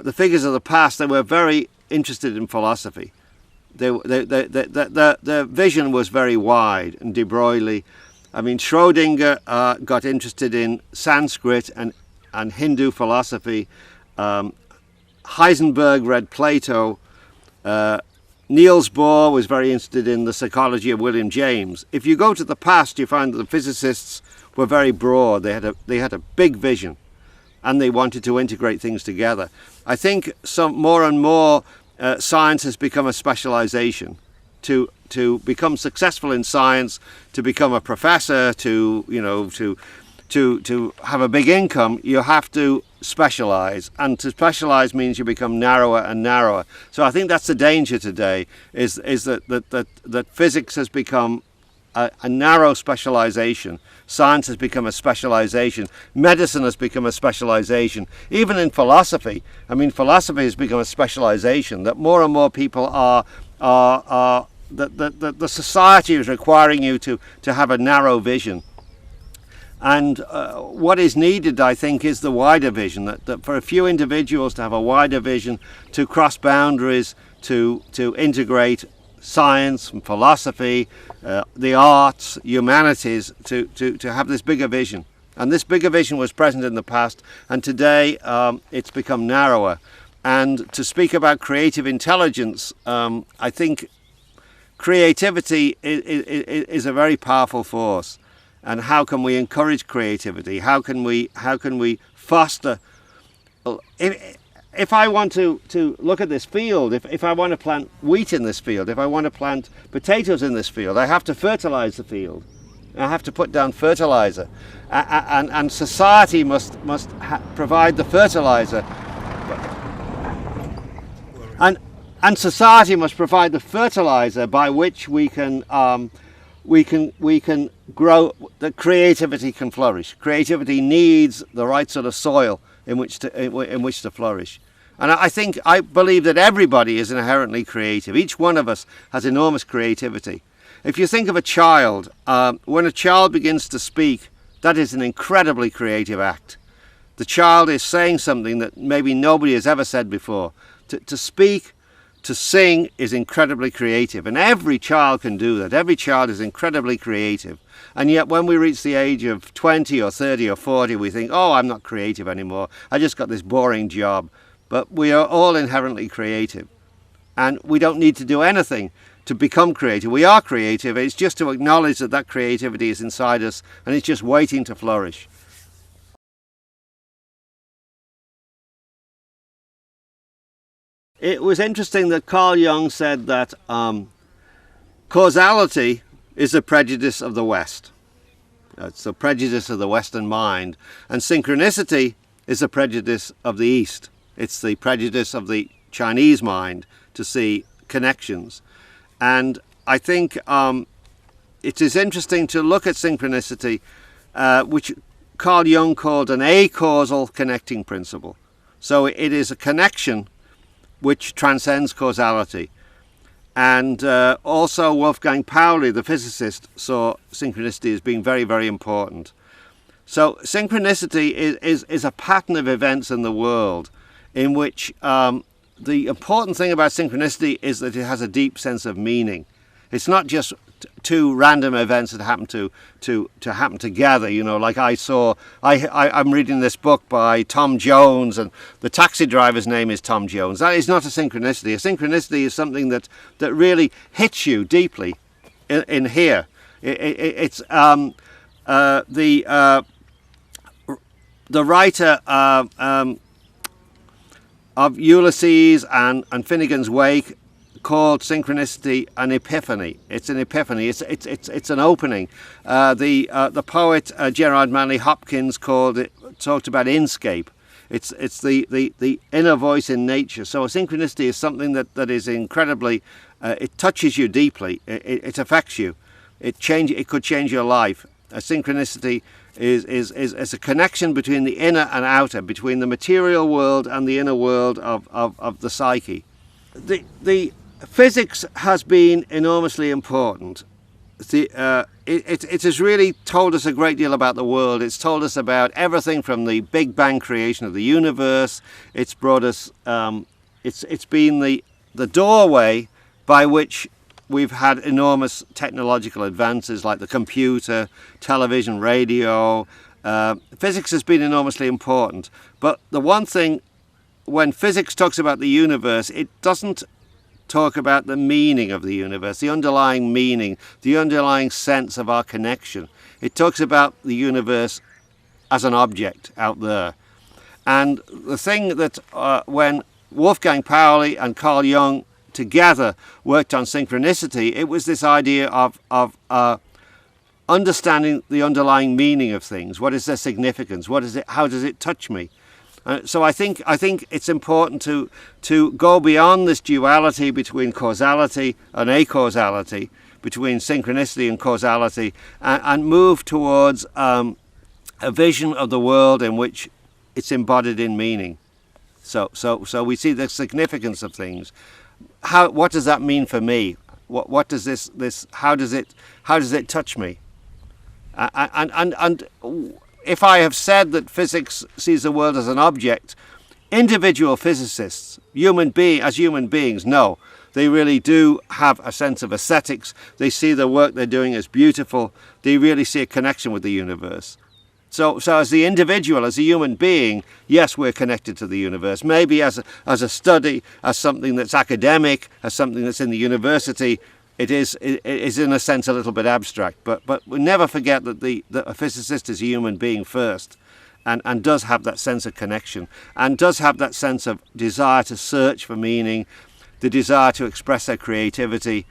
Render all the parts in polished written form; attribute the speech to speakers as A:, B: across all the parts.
A: the figures of the past, they were very interested in philosophy. Their vision was very wide and de Broglie. I mean, Schrödinger got interested in Sanskrit and Hindu philosophy. Heisenberg read Plato. Niels Bohr was very interested in the psychology of William James. If you go to the past, you find that the physicists were very broad. They had a big vision, and they wanted to integrate things together. I think more and more science has become a specialization. To become successful in science, to become a professor, to have a big income, you have to specialize, and to specialize means you become narrower and narrower. So I think that's the danger today, is that physics has become a narrow specialization. Science has become a specialization. Medicine has become a specialization. Even in philosophy, I mean, philosophy has become a specialization, that more and more people the society is requiring you to have a narrow vision. And what is needed, I think, is the wider vision, that for a few individuals to have a wider vision, to cross boundaries, to integrate science and philosophy, the arts, humanities, to have this bigger vision. And this bigger vision was present in the past, and today it's become narrower. And to speak about creative intelligence, I think creativity is a very powerful force. And how can we encourage creativity? How can we foster? If I want to look at this field, if I want to plant wheat in this field, if I want to plant potatoes in this field, I have to fertilize the field. I have to put down fertilizer, and society must provide the fertilizer. And society must provide the fertilizer by which we can grow, that creativity can flourish. Creativity needs the right sort of soil in which to flourish. And I believe that everybody is inherently creative. Each one of us has enormous creativity. If you think of a child, when a child begins to speak, that is an incredibly creative act. The child is saying something that maybe nobody has ever said before. To speak, to sing is incredibly creative, and every child can do that. Every child is incredibly creative. And yet when we reach the age of 20 or 30 or 40, we think, oh, I'm not creative anymore. I just got this boring job. But we are all inherently creative. And we don't need to do anything to become creative. We are creative. It's just to acknowledge that creativity is inside us, and it's just waiting to flourish. It was interesting that Carl Jung said that causality is a prejudice of the West. It's a prejudice of the Western mind. And synchronicity is a prejudice of the East. It's the prejudice of the Chinese mind to see connections. And I think it is interesting to look at synchronicity, which Carl Jung called an acausal connecting principle. So it is a connection which transcends causality. And also Wolfgang Pauli, the physicist, saw synchronicity as being very, very important. So synchronicity is a pattern of events in the world in which the important thing about synchronicity is that it has a deep sense of meaning. It's not just two random events that happen to happen together, like I'm reading this book by Tom Jones, and the taxi driver's name is Tom Jones. That is not a synchronicity. A synchronicity is something that really hits you deeply in here. It's the writer of Ulysses and Finnegan's Wake called synchronicity an epiphany. It's an epiphany. It's an opening. The poet Gerard Manley Hopkins talked about inscape. It's the inner voice in nature. So a synchronicity is something that is incredibly. It touches you deeply. It affects you. It could change your life. A synchronicity is a connection between the inner and outer, between the material world and the inner world of the psyche. The physics has been enormously important. it has really told us a great deal about the world. It's told us about everything from the Big Bang creation of the universe. It's brought us, it's been the doorway by which we've had enormous technological advances like the computer, television, radio. Physics has been enormously important. But the one thing, when physics talks about the universe, it doesn't talk about the meaning of the universe, the underlying meaning, the underlying sense of our connection. It talks about the universe as an object out there. And the thing that when Wolfgang Pauli and Carl Jung together worked on synchronicity, it was this idea of understanding the underlying meaning of things. What is their significance? What is it? How does it touch me? So I think it's important to go beyond this duality between causality and acausality, between synchronicity and causality, and move towards a vision of the world in which it's embodied in meaning. So we see the significance of things. What does that mean for me? What does this? How does it touch me? And if I have said that physics sees the world as an object, individual physicists, human beings, no. They really do have a sense of aesthetics. They see the work they're doing as beautiful. They really see a connection with the universe. So as the individual, as a human being, yes, we're connected to the universe. Maybe as a study, as something that's academic, as something that's in the university, it is in a sense a little bit abstract, but we never forget that a physicist is a human being first, and does have that sense of connection, and does have that sense of desire to search for meaning, the desire to express their creativity.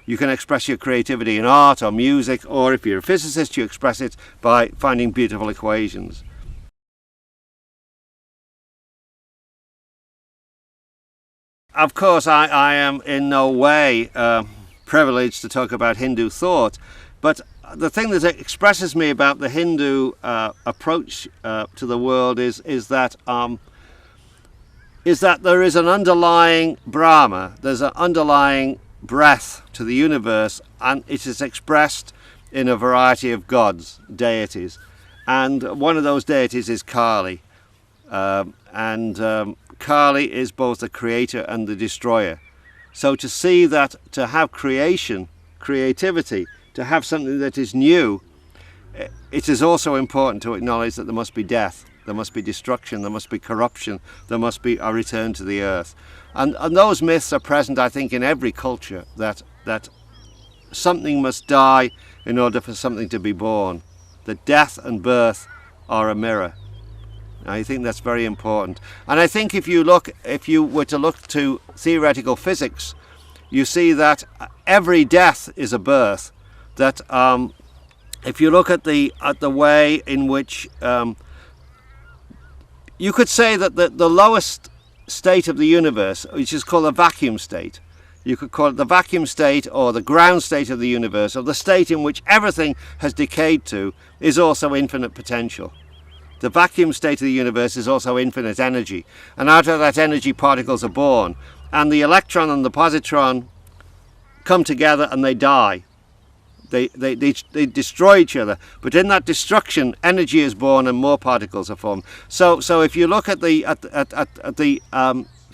A: You can express your creativity in art or music, or if you're a physicist, you express it by finding beautiful equations. Of course, I am in no way privileged to talk about Hindu thought, but the thing that expresses me about the Hindu approach to the world is that there is an underlying Brahma, there's an underlying breath to the universe, and it is expressed in a variety of gods, deities, and one of those deities is Kali, and Kali is both the creator and the destroyer. So to see that, to have creativity, to have something that is new, it is also important to acknowledge that there must be death, there must be destruction, there must be corruption, there must be a return to the earth. And those myths are present, I think, in every culture, that something must die in order for something to be born, that death and birth are a mirror. I think that's very important. And I think if you were to look to theoretical physics, you see that every death is a birth. That if you look at the way in which you could say that the lowest state of the universe, which is called a vacuum state, you could call it the vacuum state or the ground state of the universe, or the state in which everything has decayed to, is also infinite potential. The vacuum state of the universe is also infinite energy, and out of that energy particles are born, and the electron and the positron come together and they die. They destroy each other, but in that destruction, energy is born and more particles are formed. So if you look at the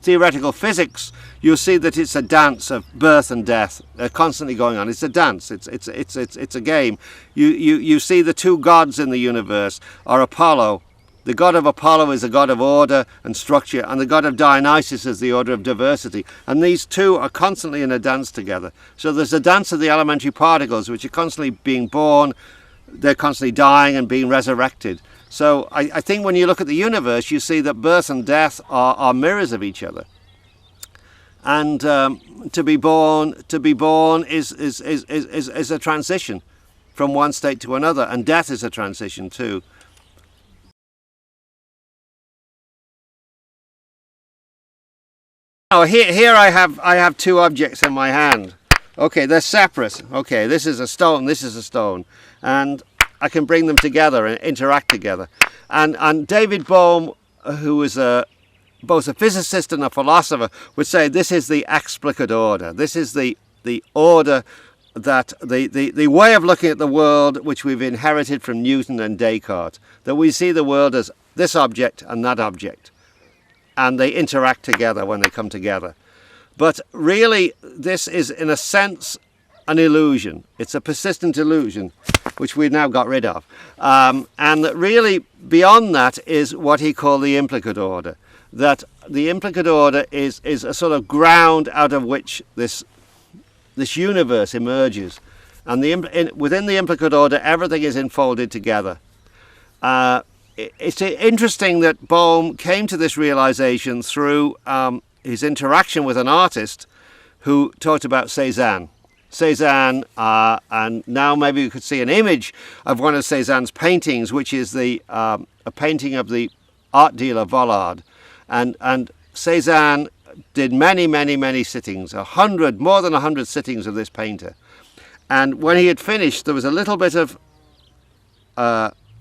A: theoretical physics, you'll see that it's a dance of birth and death. They're constantly going on. It's a dance. It's a game. You see the two gods in the universe are Apollo. The god of Apollo is a god of order and structure, and the god of Dionysus is the order of diversity. And these two are constantly in a dance together. So there's a dance of the elementary particles, which are constantly being born, they're constantly dying and being resurrected. So I think when you look at the universe, you see that birth and death are mirrors of each other. And to be born is a transition from one state to another, and death is a transition too. Now here I have two objects in my hand. Okay, they're separate. Okay, this is a stone, this is a stone, and I can bring them together and interact together. And David Bohm, who is both a physicist and a philosopher, would say this is the explicate order. This is the order that the way of looking at the world which we've inherited from Newton and Descartes, that we see the world as this object and that object, and they interact together when they come together. But really, this is, in a sense, an illusion. It's a persistent illusion, which we've now got rid of. And that really, beyond that, is what he called the implicate order. That the implicate order is a sort of ground out of which this universe emerges. And within the implicate order, everything is enfolded together. It's interesting that Bohm came to this realization through his interaction with an artist who talked about Cézanne. Cézanne, and now maybe you could see an image of one of Cézanne's paintings, which is a painting of the art dealer Vollard. And Cézanne did many sittings, more than 100 sittings of this painter. And when he had finished, there was a little bit of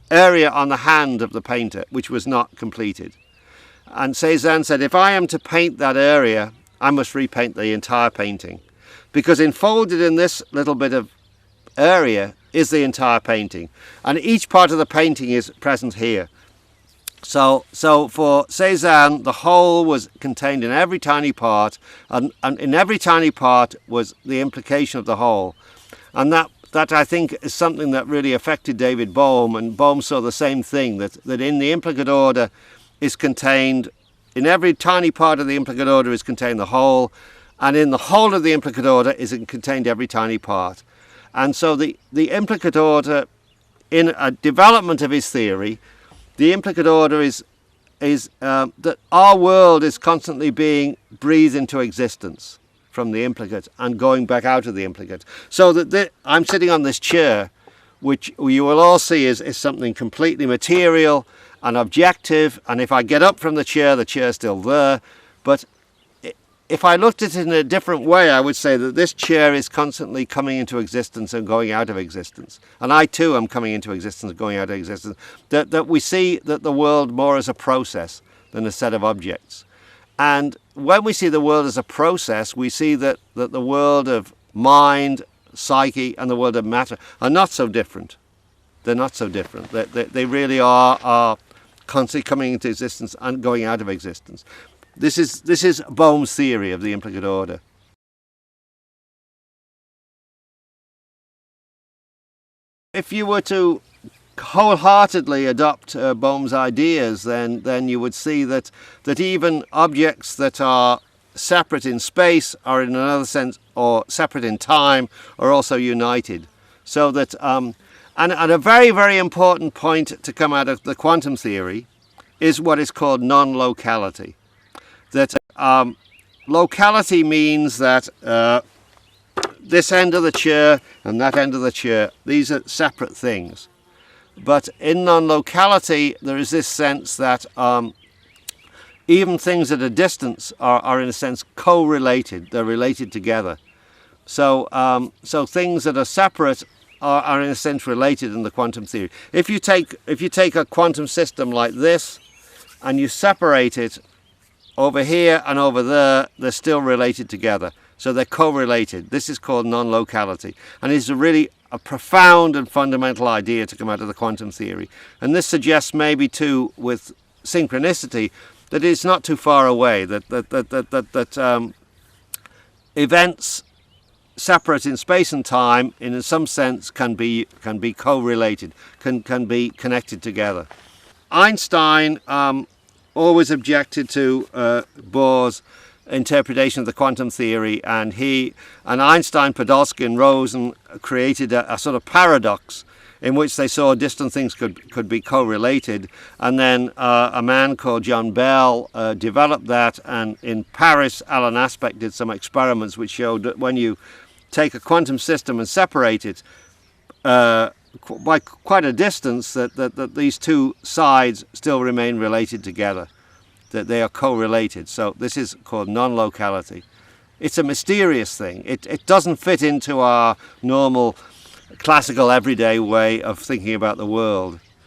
A: area on the hand of the painter which was not completed. And Cézanne said, if I am to paint that area, I must repaint the entire painting, because enfolded in this little bit of area is the entire painting, and each part of the painting is present here. So for Cézanne, the whole was contained in every tiny part, and in every tiny part was the implication of the whole. And that I think is something that really affected David Bohm, and Bohm saw the same thing, that in the implicate order is contained, in every tiny part of the implicate order is contained the whole, and in the whole of the implicate order is contained every tiny part. And so the implicate order, in a development of his theory, the implicate order is that our world is constantly being breathed into existence from the implicate and going back out of the implicate. So that I'm sitting on this chair, which you will all see is something completely material and objective, and if I get up from the chair's still there. But if I looked at it in a different way, I would say that this chair is constantly coming into existence and going out of existence. And I too am coming into existence and going out of existence. That we see that the world more as a process than a set of objects. And when we see the world as a process, we see that the world of mind, psyche, and the world of matter are not so different. They're not so different. They really are constantly coming into existence and going out of existence. This is Bohm's theory of the implicate order. If you were to wholeheartedly adopt Bohm's ideas, then you would see that even objects that are separate in space are in another sense, or separate in time, are also united. So that and a very important point to come out of the quantum theory is what is called non-locality. That locality means that this end of the chair and that end of the chair, these are separate things. But in non-locality, there is this sense that even things at a distance are in a sense co-related. They're related together. So things that are separate are in a sense related in the quantum theory. If you take a quantum system like this and you separate it over here and over there, they're still related together. So they're co-related. This is called non-locality, and it's really a profound and fundamental idea to come out of the quantum theory. And this suggests maybe too, with synchronicity, that it's not too far away. That events separate in space and time, in some sense, can be co-related, can be connected together. Einstein always objected to Bohr's interpretation of the quantum theory, and Einstein, Podolsky and Rosen created a sort of paradox in which they saw distant things could be correlated, and then a man called John Bell developed that, and in Paris Alan Aspect did some experiments which showed that when you take a quantum system and separate it by quite a distance, that these two sides still remain related together, that they are co-related. So this is called non-locality. It's a mysterious thing. It doesn't fit into our normal classical everyday way of thinking about the world.